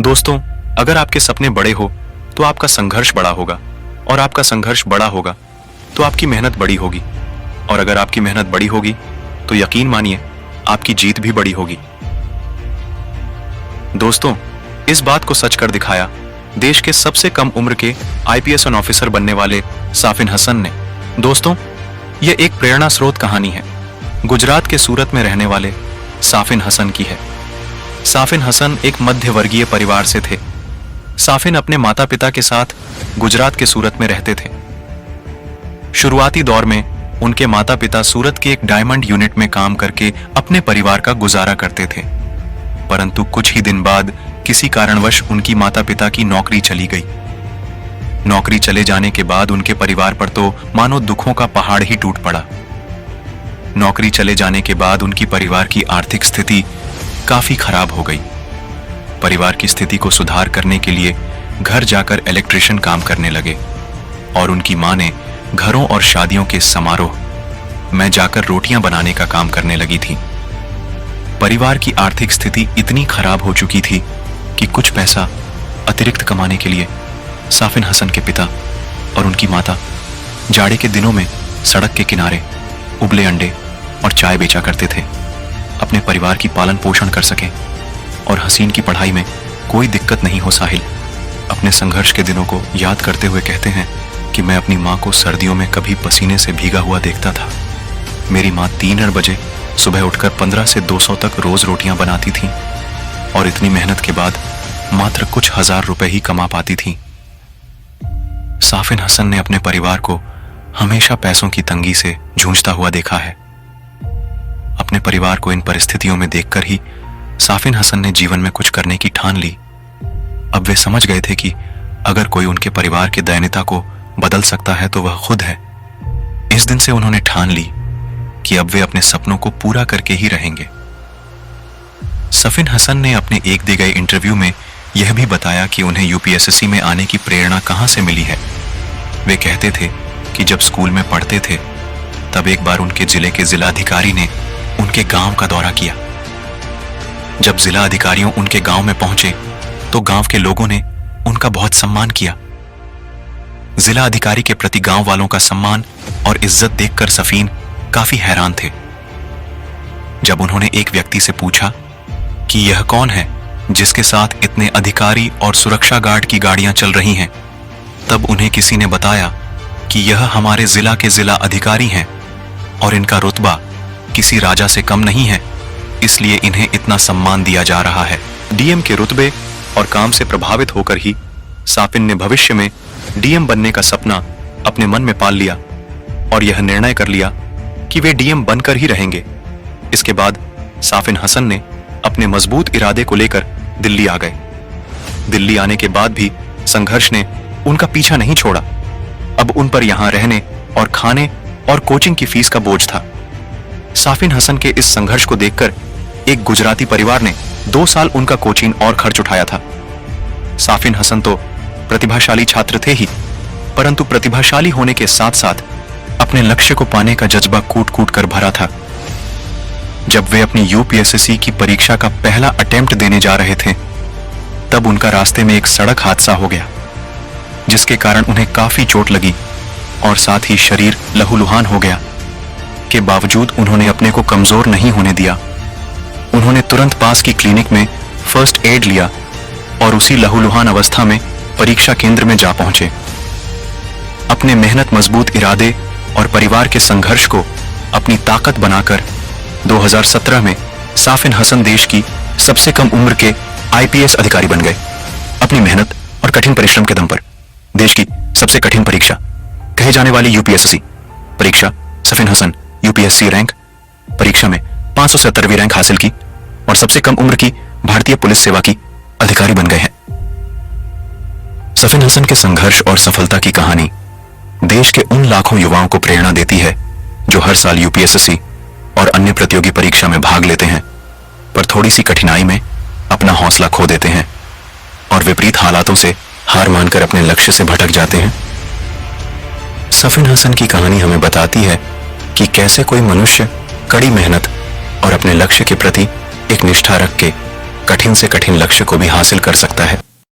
दोस्तों, अगर आपके सपने बड़े हो तो आपका संघर्ष बड़ा होगा, और आपका संघर्ष बड़ा होगा तो आपकी मेहनत बड़ी होगी, और अगर आपकी मेहनत बड़ी होगी तो यकीन मानिए आपकी जीत भी बड़ी होगी। दोस्तों, इस बात को सच कर दिखाया देश के सबसे कम उम्र के आईपीएस ऑफिसर बनने वाले साफिन हसन ने। दोस्तों, यह एक प्रेरणा स्रोत कहानी है। गुजरात के सूरत में रहने वाले साफिन हसन की है। साफिन हसन एक मध्य वर्गीय परिवार से थे। साफिन अपने माता पिता के साथ गुजरात के सूरत में रहते थे। शुरुआती दौर में उनके माता पिता सूरत के एक डायमंड यूनिट में काम करके अपने परिवार का गुजारा करते थे, परंतु कुछ ही दिन बाद किसी कारणवश उनकी माता पिता की नौकरी चली गई। नौकरी चले जाने के बाद उनके परिवार पर तो मानो दुखों का पहाड़ ही टूट पड़ा। नौकरी चले जाने के बाद उनकी परिवार की आर्थिक स्थिति काफी खराब हो गई। परिवार की स्थिति को सुधार करने के लिए घर जाकर इलेक्ट्रिशियन काम करने लगे, और उनकी मां ने घरों और शादियों के समारोह में जाकर रोटियां बनाने का काम करने लगी थी। परिवार की आर्थिक स्थिति इतनी खराब हो चुकी थी कि कुछ पैसा अतिरिक्त कमाने के लिए साफिन हसन के पिता और उनकी माता जाड़े के दिनों में सड़क के किनारे उबले अंडे और चाय बेचा करते थे, अपने परिवार की पालन पोषण कर सकें। और हसीन की पढ़ाई में कोई दिक्कत नहीं हो। साहिल अपने संघर्ष के दिनों को याद करते हुए कहते हैं कि मैं अपनी माँ को सर्दियों में कभी पसीने से भीगा हुआ देखता था। मेरी माँ 3 बजे सुबह उठकर 15 से 200 तक रोज रोटियां बनाती थी, और इतनी मेहनत के बाद मात्र कुछ हजार रुपए ही कमा पाती थी। साफिन हसन ने अपने परिवार को हमेशा पैसों की तंगी से जूझता हुआ देखा है। अपने परिवार को इन परिस्थितियों में देखकर ही साफिन हसन ने जीवन में कुछ करने की ठान ली। अब वे समझ गए थे कि अगर कोई उनके परिवार की दयनीयता को बदल सकता है तो वह खुद है। इस दिन से उन्होंने ठान ली कि अब वे अपने सपनों को पूरा करके ही रहेंगे। साफिन हसन ने अपने एक दिए गए इंटरव्यू में यह भी बताया कि उन्हें यूपीएससी में आने की प्रेरणा कहां से मिली है। वे कहते थे कि जब स्कूल में पढ़ते थे तब एक बार उनके जिले के जिलाधिकारी ने उनके गांव का दौरा किया। जब जिला अधिकारियों उनके गांव में पहुंचे तो गांव के लोगों ने उनका बहुत सम्मान किया। जिला अधिकारी के प्रति गांव वालों का सम्मान और इज्जत देखकर सफीन काफी हैरान थे। जब उन्होंने एक व्यक्ति से पूछा कि यह कौन है जिसके साथ इतने अधिकारी और सुरक्षा गार्ड की गाड़ियां चल रही हैं, तब उन्हें किसी ने बताया कि यह हमारे जिला के जिला अधिकारी हैं और इनका रुतबा किसी राजा से कम नहीं है, इसलिए इन्हें इतना सम्मान दिया जा रहा है। डीएम के रुतबे और काम से प्रभावित होकर ही साफिन ने भविष्य में डीएम बनने का सपना अपने मन में पाल लिया और यह निर्णय कर लिया कि वे डीएम बनकर ही रहेंगे। इसके बाद साफिन हसन ने अपने मजबूत इरादे को लेकर दिल्ली आ गए। दिल्ली आने के बाद भी संघर्ष ने उनका पीछा नहीं छोड़ा। अब उन पर यहां रहने और खाने और कोचिंग की फीस का बोझ था। साफिन हसन के इस संघर्ष को देखकर एक गुजराती परिवार ने 2 साल उनका कोचिंग और खर्च उठाया था। साफिन हसन तो प्रतिभाशाली छात्र थे ही, परंतु प्रतिभाशाली होने के साथ साथ अपने लक्ष्य को पाने का जज्बा कूट कूट कर भरा था। जब वे अपनी यूपीएससी की परीक्षा का पहला अटेम्प्ट देने जा रहे थे तब उनका रास्ते में एक सड़क हादसा हो गया, जिसके कारण उन्हें काफी चोट लगी और साथ ही शरीर लहूलुहान हो गया। के बावजूद उन्होंने अपने को कमजोर नहीं होने दिया। उन्होंने तुरंत पास की क्लिनिक में फर्स्ट एड लिया और उसी लहूलुहान अवस्था में परीक्षा केंद्र में जा पहुंचे। अपने मेहनत, मजबूत इरादे और परिवार के संघर्ष को अपनी ताकत बनाकर 2017 में साफिन हसन देश की सबसे कम उम्र के आईपीएस अधिकारी बन गए। अपनी मेहनत और कठिन परिश्रम के दम पर देश की सबसे कठिन परीक्षा कहे जाने वाली यूपीएससी परीक्षा साफिन हसन यूपीएससी रैंक परीक्षा में 570वीं रैंक हासिल की और सबसे कम उम्र की भारतीय पुलिस सेवा की अधिकारी बन गए हैं। साफिन हसन के संघर्ष और सफलता की कहानी देश के उन लाखों युवाओं को प्रेरणा देती है जो हर साल यूपीएससी और अन्य प्रतियोगी परीक्षा में भाग लेते हैं, पर थोड़ी सी कठिनाई में अपना हौसला खो देते हैं और विपरीत हालातों से हार मानकर अपने लक्ष्य से भटक जाते हैं। साफिन हसन की कहानी हमें बताती है कि कैसे कोई मनुष्य कड़ी मेहनत और अपने लक्ष्य के प्रति एक निष्ठा रख के कठिन से कठिन लक्ष्य को भी हासिल कर सकता है।